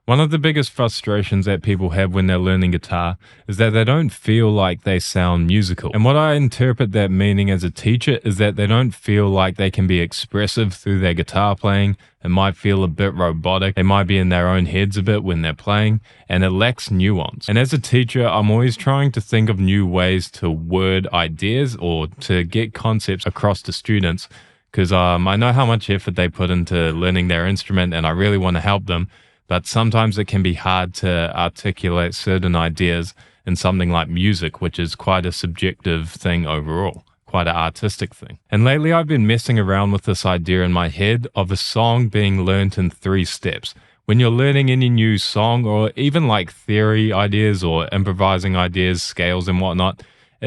One of the biggest frustrations that people have when they're learning guitar is that they don't feel like they sound musical. And what I interpret that meaning as a teacher is that they don't feel like they can be expressive through their guitar playing. It might feel a bit robotic. They might be in their own heads a bit when they're playing, and it lacks nuance. And as a teacher, I'm always trying to think of new ways to word ideas or to get concepts across to students, because I know how much effort they put into learning their instrument and I really want to help them. But sometimes it can be hard to articulate certain ideas in something like music, which is quite a subjective thing overall, quite an artistic thing. And lately I've been messing around with this idea in my head of a song being learnt in 3 steps. When you're learning any new song or even like theory ideas or improvising ideas, scales and whatnot,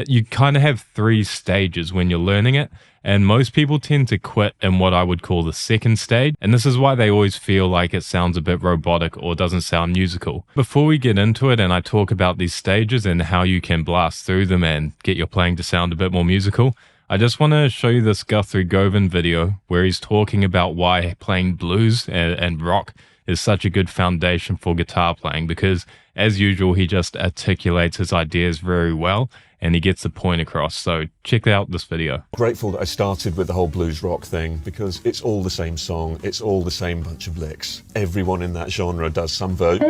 you kind of have 3 stages when you're learning it. And most people tend to quit in what I would call the second stage. And this is why they always feel like it sounds a bit robotic or doesn't sound musical. Before we get into it and I talk about these stages and how you can blast through them and get your playing to sound a bit more musical, I just want to show you this Guthrie Govan video where he's talking about why playing blues and rock is such a good foundation for guitar playing, because as usual, he just articulates his ideas very well and he gets the point across. So check out this video. Grateful that I started with the whole blues rock thing because it's all the same song, it's all the same bunch of licks. Everyone in that genre does some version.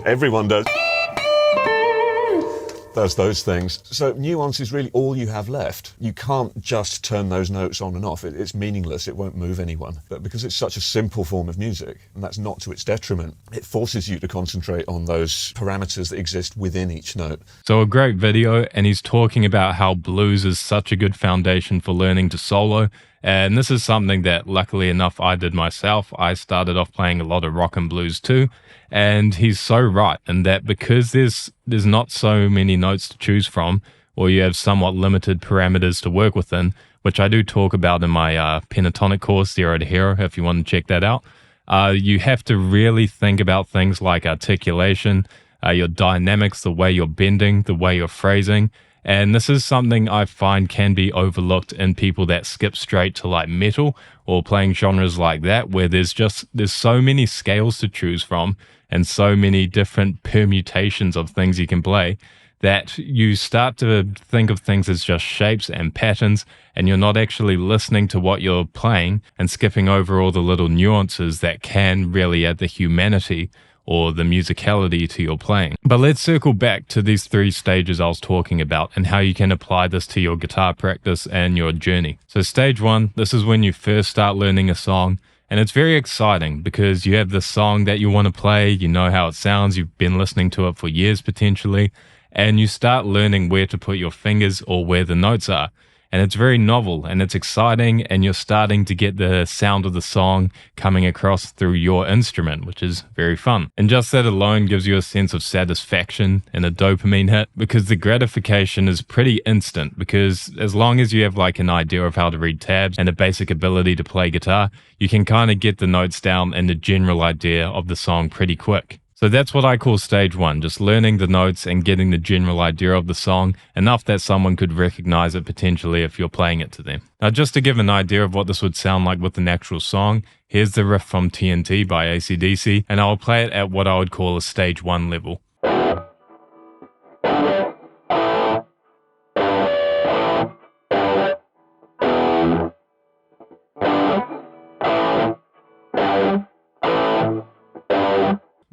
Everyone does those things. So nuance is really all you have left. You can't just turn those notes on and off. It's meaningless, it won't move anyone. But because it's such a simple form of music, and that's not to its detriment, it forces you to concentrate on those parameters that exist within each note. So a great video, and he's talking about how blues is such a good foundation for learning to solo. And this is something that luckily enough I did myself. I started off playing a lot of rock and blues too. And he's so right in that because there's not so many notes to choose from, or you have somewhat limited parameters to work within, which I do talk about in my pentatonic course, Zero to Hero, if you want to check that out. You have to really think about things like articulation, your dynamics, the way you're bending, the way you're phrasing. And this is something I find can be overlooked in people that skip straight to like metal or playing genres like that, where there's so many scales to choose from and so many different permutations of things you can play that you start to think of things as just shapes and patterns, and you're not actually listening to what you're playing and skipping over all the little nuances that can really add the humanity or the musicality to your playing. But let's circle back to these 3 stages I was talking about and how you can apply this to your guitar practice and your journey. So stage 1, this is when you first start learning a song, and it's very exciting because you have this song that you want to play, you know how it sounds, you've been listening to it for years potentially, and you start learning where to put your fingers or where the notes are. And it's very novel and it's exciting, and you're starting to get the sound of the song coming across through your instrument, which is very fun. And just that alone gives you a sense of satisfaction and a dopamine hit, because the gratification is pretty instant, because as long as you have like an idea of how to read tabs and a basic ability to play guitar, you can kind of get the notes down and the general idea of the song pretty quick. So that's what I call stage 1, just learning the notes and getting the general idea of the song, enough that someone could recognize it potentially if you're playing it to them. Now, just to give an idea of what this would sound like with an actual song, here's the riff from TNT by AC/DC, and I'll play it at what I would call a stage 1 level.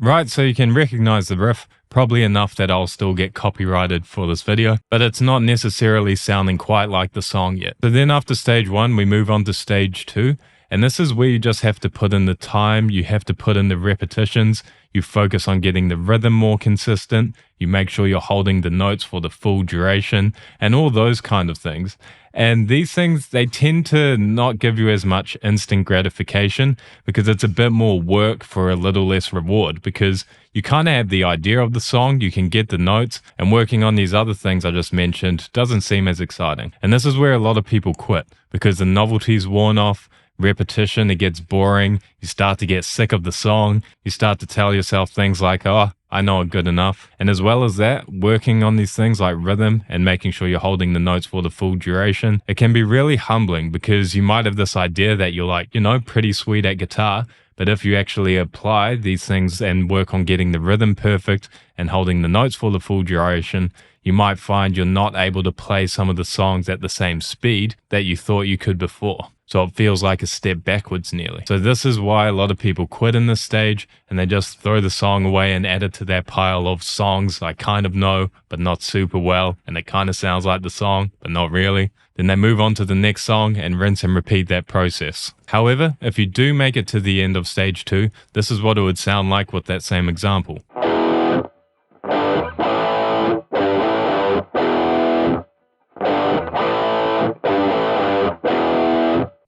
Right, so you can recognize the riff, probably enough that I'll still get copyrighted for this video, but it's not necessarily sounding quite like the song yet. So then after stage 1, we move on to stage 2, and this is where you just have to put in the time, you have to put in the repetitions, you focus on getting the rhythm more consistent, you make sure you're holding the notes for the full duration, and all those kind of things. And these things, they tend to not give you as much instant gratification because it's a bit more work for a little less reward, because you kind of have the idea of the song, you can get the notes, and working on these other things I just mentioned doesn't seem as exciting. And this is where a lot of people quit, because the novelty's worn off, repetition, it gets boring, you start to get sick of the song, you start to tell yourself things like, oh, I know it good enough. And as well as that, working on these things like rhythm and making sure you're holding the notes for the full duration, it can be really humbling, because you might have this idea that you're like, pretty sweet at guitar, But if you actually apply these things and work on getting the rhythm perfect and holding the notes for the full duration, you might find you're not able to play some of the songs at the same speed that you thought you could before. So it feels like a step backwards nearly. So this is why a lot of people quit in this stage and they just throw the song away and add it to their pile of songs I kind of know, but not super well, and it kind of sounds like the song, but not really. Then they move on to the next song and rinse and repeat that process. However, if you do make it to the end of stage 2, this is what it would sound like with that same example.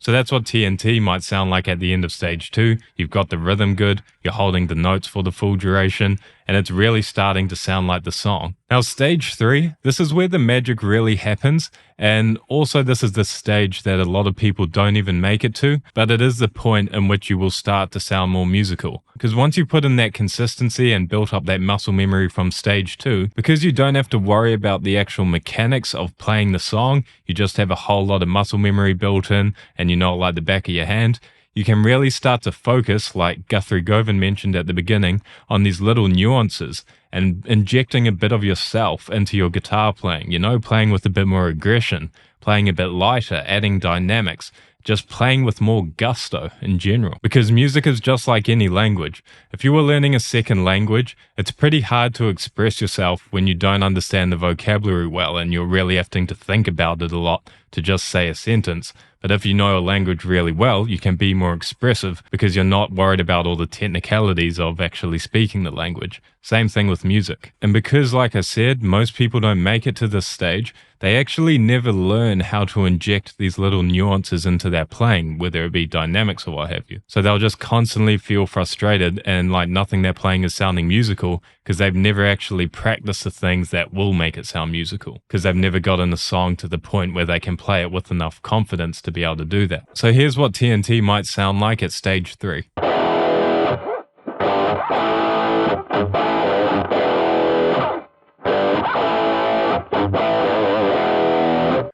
So that's what TNT might sound like at the end of stage 2. You've got the rhythm good, you're holding the notes for the full duration, and it's really starting to sound like the song. Now stage 3, this is where the magic really happens, and also this is the stage that a lot of people don't even make it to, but it is the point in which you will start to sound more musical. Because once you put in that consistency and built up that muscle memory from stage 2, because you don't have to worry about the actual mechanics of playing the song, you just have a whole lot of muscle memory built in, and you know it like the back of your hand, you can really start to focus, like Guthrie Govan mentioned at the beginning, on these little nuances and injecting a bit of yourself into your guitar playing, you know, playing with a bit more aggression, playing a bit lighter, adding dynamics, just playing with more gusto in general. Because music is just like any language. If you were learning a second language, it's pretty hard to express yourself when you don't understand the vocabulary well and you're really having to think about it a lot to just say a sentence. But if you know a language really well, you can be more expressive because you're not worried about all the technicalities of actually speaking the language. Same thing with music. And because, like I said, most people don't make it to this stage, they actually never learn how to inject these little nuances into their playing, whether it be dynamics or what have you. So they'll just constantly feel frustrated and like nothing they're playing is sounding musical because they've never actually practiced the things that will make it sound musical, because they've never gotten a song to the point where they can play it with enough confidence to be able to do that. So here's what TNT might sound like at stage 3.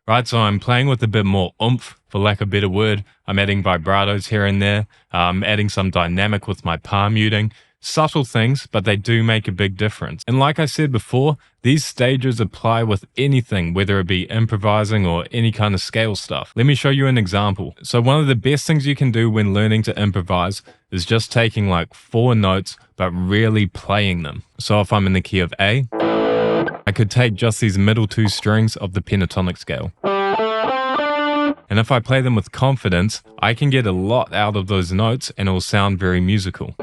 Right, so I'm playing with a bit more oomph, for lack of a better word. I'm adding vibratos here and there, adding some dynamic with my palm muting. Subtle things, but they do make a big difference. And like I said before, these stages apply with anything, whether it be improvising or any kind of scale stuff. Let me show you an example. So one of the best things you can do when learning to improvise is just taking like 4 notes, but really playing them. So if I'm in the key of A, I could take just these middle 2 strings of the pentatonic scale. And if I play them with confidence, I can get a lot out of those notes and it will sound very musical.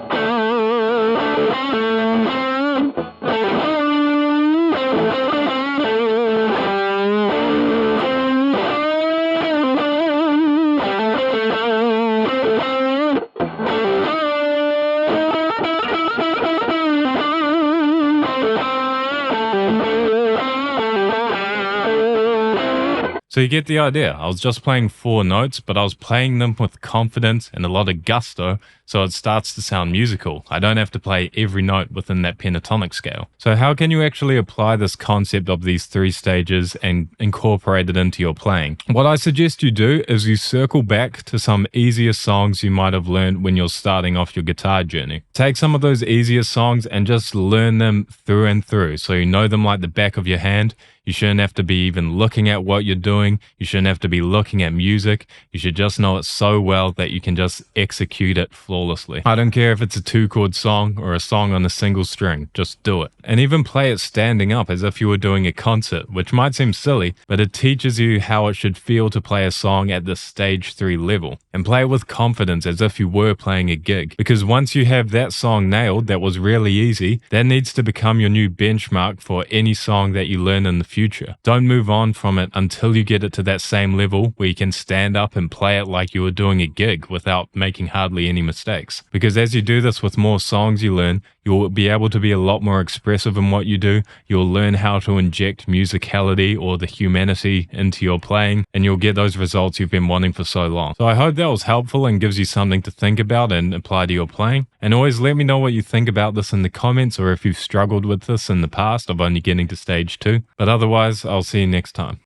So you get the idea. I was just playing 4 notes, but I was playing them with confidence and a lot of gusto, so it starts to sound musical. I don't have to play every note within that pentatonic scale. So how can you actually apply this concept of these 3 stages and incorporate it into your playing? What I suggest you do is you circle back to some easier songs you might have learned when you're starting off your guitar journey. Take some of those easier songs and just learn them through and through, so you know them like the back of your hand. You shouldn't have to be even looking at what you're doing. You shouldn't have to be looking at music. You should just know it so well that you can just execute it flawlessly. I don't care if it's a 2-chord song or a song on a single string, just do it. And even play it standing up as if you were doing a concert, which might seem silly, but it teaches you how it should feel to play a song at the stage 3 level. And play it with confidence as if you were playing a gig. Because once you have that song nailed that was really easy, that needs to become your new benchmark for any song that you learn in the future. Don't move on from it until you get it to that same level where you can stand up and play it like you were doing a gig without making hardly any mistakes. Because as you do this with more songs you learn, you'll be able to be a lot more expressive in what you do. You'll learn how to inject musicality or the humanity into your playing, and you'll get those results you've been wanting for so long. So I hope that was helpful and gives you something to think about and apply to your playing. And always let me know what you think about this in the comments, or if you've struggled with this in the past of only getting to stage 2. But otherwise, I'll see you next time.